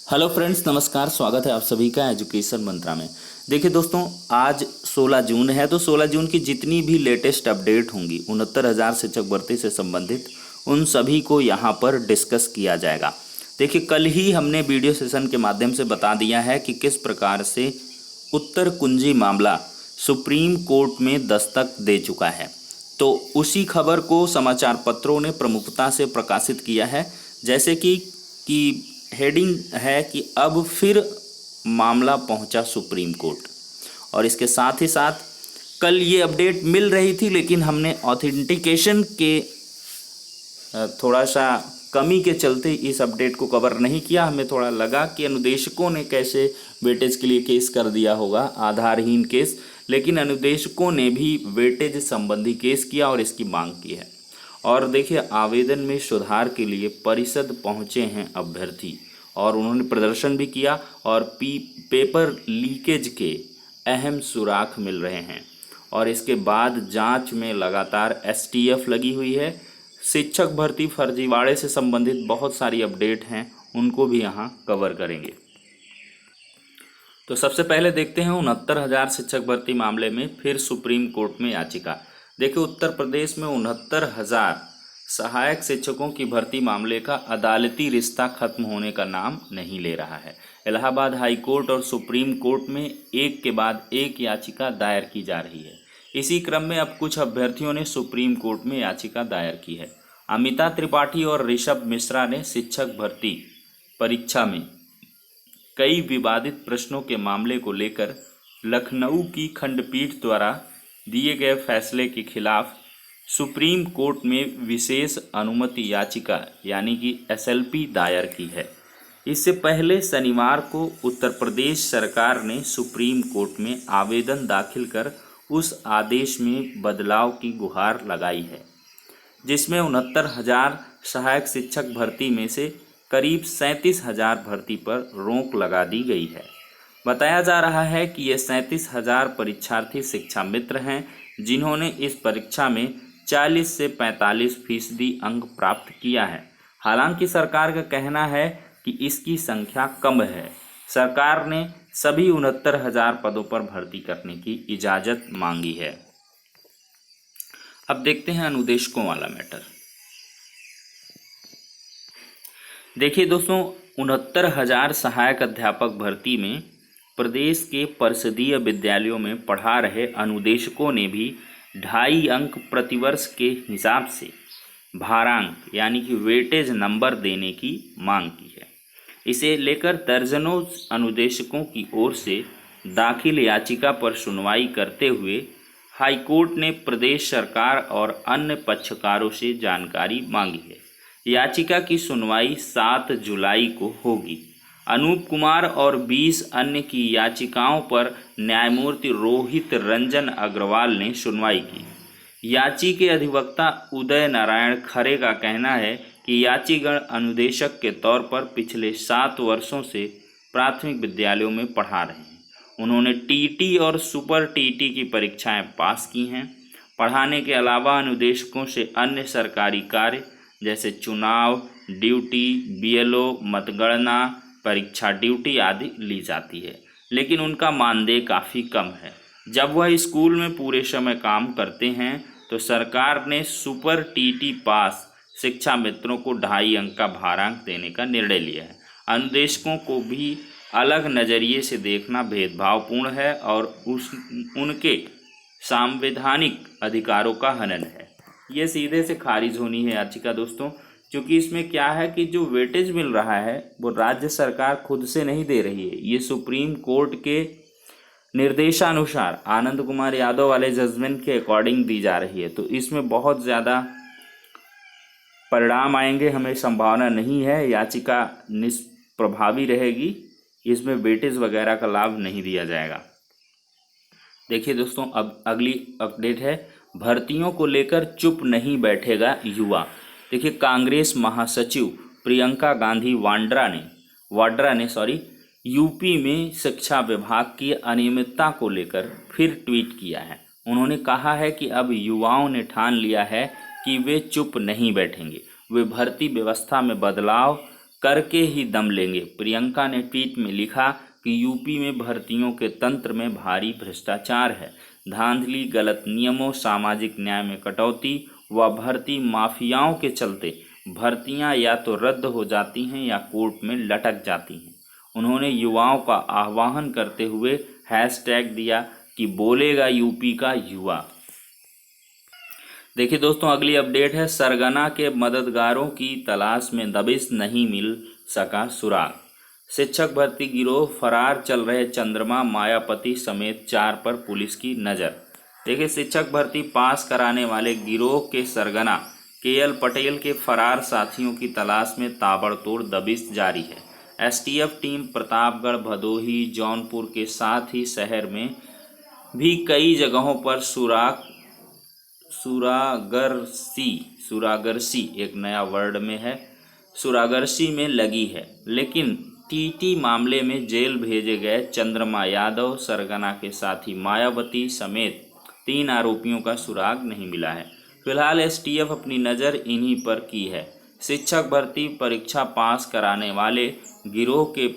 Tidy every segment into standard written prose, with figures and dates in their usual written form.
Hello friends, नमस्कार। स्वागत है आप सभी का एजुकेशन मंत्रा में। देखिए दोस्तों, आज 16 जून है, तो 16 जून की जितनी भी लेटेस्ट अपडेट होंगी 69,000 शिक्षक भर्ती से संबंधित, उन सभी को यहाँ पर डिस्कस किया जाएगा। देखिए, कल ही हमने वीडियो सेशन के माध्यम से बता दिया है कि किस प्रकार से उत्तर कुंजी मामला सुप्रीम कोर्ट में दस्तक दे चुका है। तो उसी खबर को समाचार पत्रों ने प्रमुखता से प्रकाशित किया है, जैसे कि हेडिंग है कि अब फिर मामला पहुंचा सुप्रीम कोर्ट। और इसके साथ ही साथ कल ये अपडेट मिल रही थी, लेकिन हमने ऑथेंटिकेशन के थोड़ा सा कमी के चलते इस अपडेट को कवर नहीं किया। हमें थोड़ा लगा कि अनुदेशकों ने कैसे वेटेज के लिए केस कर दिया होगा, आधारहीन केस, लेकिन अनुदेशकों ने भी वेटेज संबंधी केस किया और इसकी मांग की है। और देखिए, आवेदन में सुधार के लिए परिषद पहुंचे हैं अभ्यर्थी और उन्होंने प्रदर्शन भी किया और पेपर लीकेज के अहम सुराग मिल रहे हैं। और इसके बाद जांच में लगातार एसटीएफ लगी हुई है। शिक्षक भर्ती फर्जीवाड़े से संबंधित बहुत सारी अपडेट हैं, उनको भी यहाँ कवर करेंगे। तो सबसे पहले देखते हैं 69,000 शिक्षक भर्ती मामले में फिर सुप्रीम कोर्ट में याचिका। देखिए, उत्तर प्रदेश में 69,000 सहायक शिक्षकों की भर्ती मामले का अदालती रिश्ता खत्म होने का नाम नहीं ले रहा है। इलाहाबाद हाई कोर्ट और सुप्रीम कोर्ट में एक के बाद एक याचिका दायर की जा रही है। इसी क्रम में अब कुछ अभ्यर्थियों ने सुप्रीम कोर्ट में याचिका दायर की है। अमिता त्रिपाठी और ऋषभ मिश्रा ने शिक्षक भर्ती परीक्षा में कई विवादित प्रश्नों के मामले को लेकर लखनऊ की खंडपीठ द्वारा दिए गए फैसले के खिलाफ सुप्रीम कोर्ट में विशेष अनुमति याचिका यानी कि एसएलपी दायर की है। इससे पहले शनिवार को उत्तर प्रदेश सरकार ने सुप्रीम कोर्ट में आवेदन दाखिल कर उस आदेश में बदलाव की गुहार लगाई है, जिसमें 69,000 सहायक शिक्षक भर्ती में से करीब 37,000 भर्ती पर रोक लगा दी गई है। बताया जा रहा है कि ये 37,000 परीक्षार्थी शिक्षा मित्र हैं, जिन्होंने इस परीक्षा में 40 से 45% अंक प्राप्त किया है। हालांकि सरकार का कहना है कि इसकी संख्या कम है। सरकार ने सभी 69,000 पदों पर भर्ती करने की इजाज़त मांगी है। अब देखते हैं अनुदेशकों वाला मैटर। देखिए दोस्तों, 69,000 सहायक अध्यापक भर्ती में प्रदेश के परिषदीय विद्यालयों में पढ़ा रहे अनुदेशकों ने भी 2.5 अंक प्रतिवर्ष के हिसाब से भारांक यानी कि वेटेज नंबर देने की मांग की है। इसे लेकर दर्जनों अनुदेशकों की ओर से दाखिल याचिका पर सुनवाई करते हुए हाईकोर्ट ने प्रदेश सरकार और अन्य पक्षकारों से जानकारी मांगी है। याचिका की सुनवाई 7 जुलाई को होगी। अनूप कुमार और 20 अन्य की याचिकाओं पर न्यायमूर्ति रोहित रंजन अग्रवाल ने सुनवाई की। याची के अधिवक्ता उदय नारायण खरे का कहना है कि याचीगण अनुदेशक के तौर पर पिछले 7 वर्षों से प्राथमिक विद्यालयों में पढ़ा रहे हैं। उन्होंने टीटी और सुपर टीटी की परीक्षाएं पास की हैं। पढ़ाने के अलावा अनुदेशकों से अन्य सरकारी कार्य जैसे चुनाव ड्यूटी, बीएलओ, मतगणना, परीक्षा ड्यूटी आदि ली जाती है, लेकिन उनका मानदेय काफ़ी कम है। जब वह स्कूल में पूरे समय काम करते हैं तो सरकार ने सुपर टीटी पास शिक्षा मित्रों को 2.5 अंक का भारांक देने का निर्णय लिया है। अनुदेशकों को भी अलग नज़रिए से देखना भेदभावपूर्ण है और उनके संवैधानिक अधिकारों का हनन है। ये सीधे से खारिज होनी है याचिका दोस्तों, क्योंकि इसमें क्या है कि जो वेटेज मिल रहा है वो राज्य सरकार खुद से नहीं दे रही है। ये सुप्रीम कोर्ट के निर्देशानुसार आनंद कुमार यादव वाले जजमेंट के अकॉर्डिंग दी जा रही है। तो इसमें बहुत ज़्यादा परिणाम आएंगे, हमें संभावना नहीं है। याचिका निष्प्रभावी रहेगी, इसमें वेटेज वगैरह का लाभ नहीं दिया जाएगा। देखिए दोस्तों, अब अगली अपडेट है, भर्तियों को लेकर चुप नहीं बैठेगा युवा। देखिए, कांग्रेस महासचिव प्रियंका गांधी वाड्रा ने यूपी में शिक्षा विभाग की अनियमितता को लेकर फिर ट्वीट किया है। उन्होंने कहा है कि अब युवाओं ने ठान लिया है कि वे चुप नहीं बैठेंगे। वे भर्ती व्यवस्था में बदलाव करके ही दम लेंगे। प्रियंका ने ट्वीट में लिखा कि यूपी में भर्तियों के तंत्र में भारी भ्रष्टाचार है, धांधली, गलत नियमों, सामाजिक न्याय में कटौती व भर्ती माफियाओं के चलते भर्तियां या तो रद्द हो जाती हैं या कोर्ट में लटक जाती हैं। उन्होंने युवाओं का आह्वान करते हुए हैशटैग दिया कि बोलेगा यूपी का युवा। देखिए दोस्तों, अगली अपडेट है, सरगना के मददगारों की तलाश में दबिश, नहीं मिल सका सुराग। शिक्षक भर्ती गिरोह फरार चल रहे चंद्रमा, मायापति समेत 4 पर पुलिस की नज़र। देखिए, शिक्षक भर्ती पास कराने वाले गिरोह के सरगना केएल पटेल के फरार साथियों की तलाश में ताबड़तोड़ दबिश जारी है। एसटीएफ टीम प्रतापगढ़, भदोही, जौनपुर के साथ ही शहर में भी कई जगहों पर सुरागरसी एक नया वर्ड में है, सुरागरसी में लगी है। लेकिन टीटी मामले में जेल भेजे गए चंद्रमा यादव, सरगना के साथी मायावती समेत 3 आरोपियों का सुराग नहीं मिला है। फिलहाल एसटीएफ अपनी नज़र इन्हीं पर की है। शिक्षक भर्ती परीक्षा पास कराने वाले गिरोह के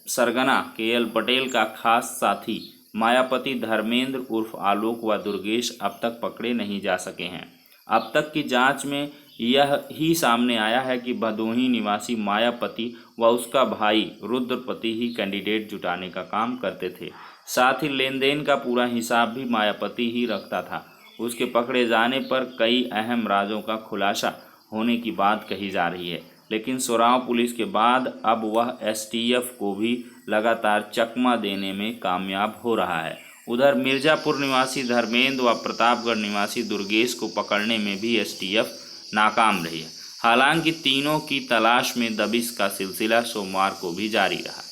सरगना केएल पटेल का खास साथी मायापति धर्मेंद्र उर्फ आलोक व दुर्गेश अब तक पकड़े नहीं जा सके हैं। अब तक की जांच में यह ही सामने आया है कि भदोही निवासी मायापति व उसका भाई रुद्रपति ही कैंडिडेट जुटाने का काम करते थे। साथ ही लेन देन का पूरा हिसाब भी मायापति ही रखता था। उसके पकड़े जाने पर कई अहम राजों का खुलासा होने की बात कही जा रही है। लेकिन सोराव पुलिस के बाद अब वह एसटीएफ को भी लगातार चकमा देने में कामयाब हो रहा है। उधर मिर्जापुर निवासी धर्मेंद्र व प्रतापगढ़ निवासी दुर्गेश को पकड़ने में भी एसटीएफ नाकाम रही है। हालांकि तीनों की तलाश में दबिश का सिलसिला सोमवार को भी जारी रहा।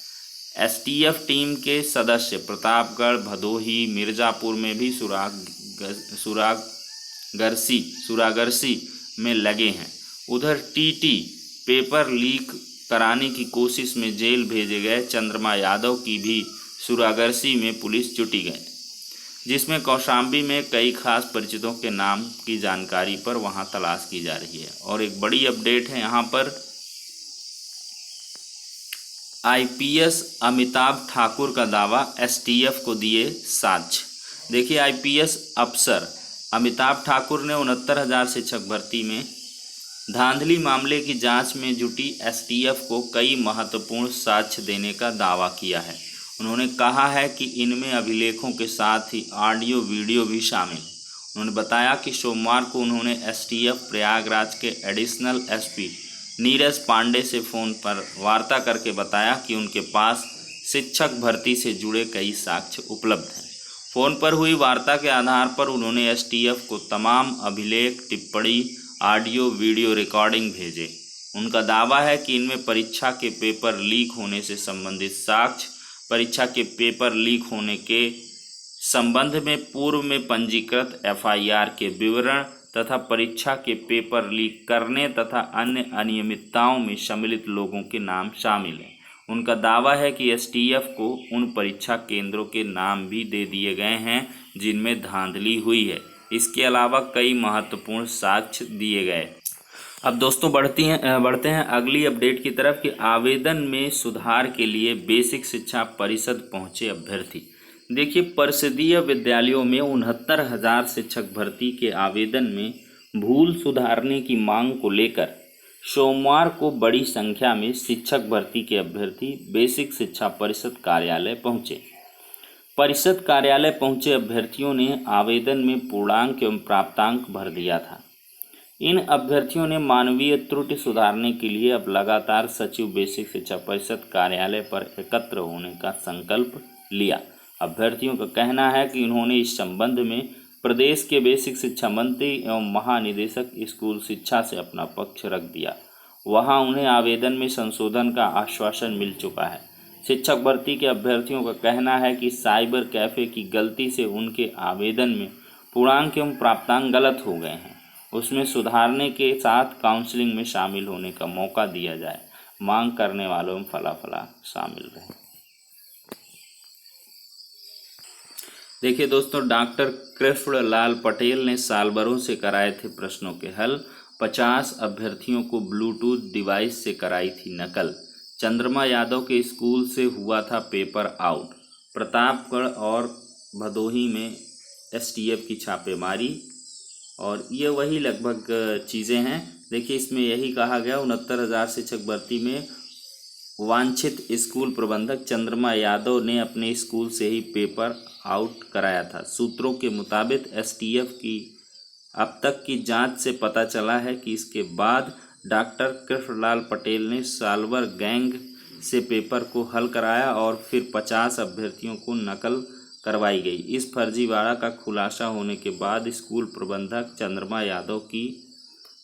एसटीएफ टीम के सदस्य प्रतापगढ़, भदोही, मिर्जापुर में भी सुरागरसी में लगे हैं। उधर टीटी पेपर लीक कराने की कोशिश में जेल भेजे गए चंद्रमा यादव की भी सुरागरसी में पुलिस जुटी गई, जिसमें कौशाम्बी में कई खास परिचितों के नाम की जानकारी पर वहां तलाश की जा रही है। और एक बड़ी अपडेट है यहाँ पर, आईपीएस अमिताभ ठाकुर का दावा, एसटीएफ को दिए साक्ष्य। देखिए, आईपीएस अफसर अमिताभ ठाकुर ने 69,000 शिक्षक भर्ती में धांधली मामले की जांच में जुटी एसटीएफ को कई महत्वपूर्ण साक्ष्य देने का दावा किया है। उन्होंने कहा है कि इनमें अभिलेखों के साथ ही ऑडियो वीडियो भी शामिल है। उन्होंने बताया कि सोमवार को उन्होंने एसटीएफ प्रयागराज के एडिशनल एसपी नीरज पांडे से फ़ोन पर वार्ता करके बताया कि उनके पास शिक्षक भर्ती से जुड़े कई साक्ष्य उपलब्ध हैं। फ़ोन पर हुई वार्ता के आधार पर उन्होंने एसटीएफ को तमाम अभिलेख, टिप्पणी, ऑडियो वीडियो रिकॉर्डिंग भेजे। उनका दावा है कि इनमें परीक्षा के पेपर लीक होने से संबंधित साक्ष्य, परीक्षा के पेपर लीक होने के संबंध में पूर्व में पंजीकृत एफआईआर के विवरण तथा परीक्षा के पेपर लीक करने तथा अन्य अनियमितताओं में सम्मिलित लोगों के नाम शामिल हैं। उनका दावा है कि एसटीएफ को उन परीक्षा केंद्रों के नाम भी दे दिए गए हैं जिनमें धांधली हुई है। इसके अलावा कई महत्वपूर्ण साक्ष्य दिए गए। अब दोस्तों बढ़ते हैं अगली अपडेट की तरफ कि आवेदन में सुधार के लिए बेसिक शिक्षा परिषद पहुंचे अभ्यर्थी। देखिए, परिषदीय विद्यालयों में 69,000 शिक्षक भर्ती के आवेदन में भूल सुधारने की मांग को लेकर सोमवार को बड़ी संख्या में शिक्षक भर्ती के अभ्यर्थी बेसिक शिक्षा परिषद कार्यालय पहुंचे। परिषद कार्यालय पहुंचे अभ्यर्थियों ने आवेदन में पूर्णांक एवं प्राप्तांक भर दिया था। इन अभ्यर्थियों ने मानवीय त्रुटि सुधारने के लिए अब लगातार सचिव बेसिक शिक्षा परिषद कार्यालय पर एकत्र होने का संकल्प लिया। अभ्यर्थियों का कहना है कि उन्होंने इस संबंध में प्रदेश के बेसिक शिक्षा मंत्री एवं महानिदेशक स्कूल शिक्षा से अपना पक्ष रख दिया। वहां उन्हें आवेदन में संशोधन का आश्वासन मिल चुका है। शिक्षक भर्ती के अभ्यर्थियों का कहना है कि साइबर कैफ़े की गलती से उनके आवेदन में पूर्णांक एवं प्राप्तांक गलत हो गए हैं। उसमें सुधारने के साथ काउंसलिंग में शामिल होने का मौका दिया जाए। मांग करने वालों में फला शामिल रहे। देखिए दोस्तों, डॉक्टर कृष्णलाल पटेल ने साल भरों से कराए थे प्रश्नों के हल। 50 अभ्यर्थियों को ब्लूटूथ डिवाइस से कराई थी नकल। चंद्रमा यादव के स्कूल से हुआ था पेपर आउट। प्रतापगढ़ और भदोही में एसटीएफ की छापेमारी। और ये वही लगभग चीज़ें हैं। देखिए, इसमें यही कहा गया 69,000 शिक्षक भर्ती में वांछित स्कूल प्रबंधक चंद्रमा यादव ने अपने स्कूल से ही पेपर आउट कराया था। सूत्रों के मुताबिक एसटीएफ की अब तक की जांच से पता चला है कि इसके बाद डॉक्टर कृष्णलाल पटेल ने साल्वर गैंग से पेपर को हल कराया और फिर 50 अभ्यर्थियों को नकल करवाई गई। इस फर्जीवाड़ा का खुलासा होने के बाद स्कूल प्रबंधक चंद्रमा यादव की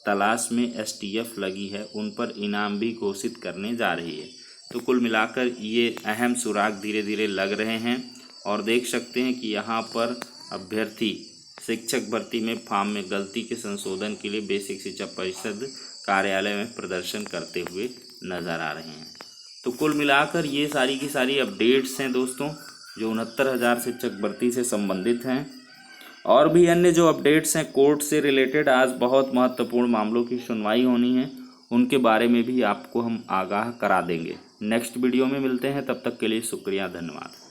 तलाश में एसटीएफ लगी है, उन पर इनाम भी घोषित करने जा रही है। तो कुल मिलाकर ये अहम सुराग धीरे धीरे लग रहे हैं और देख सकते हैं कि यहाँ पर अभ्यर्थी शिक्षक भर्ती में फॉर्म में गलती के संशोधन के लिए बेसिक शिक्षा परिषद कार्यालय में प्रदर्शन करते हुए नजर आ रहे हैं। तो कुल मिलाकर ये सारी की सारी अपडेट्स हैं दोस्तों, जो 69,000 शिक्षक भर्ती से संबंधित हैं। और भी अन्य जो अपडेट्स हैं कोर्ट से रिलेटेड, आज बहुत महत्वपूर्ण मामलों की सुनवाई होनी है, उनके बारे में भी आपको हम आगाह करा देंगे। नेक्स्ट वीडियो में मिलते हैं, तब तक के लिए शुक्रिया, धन्यवाद।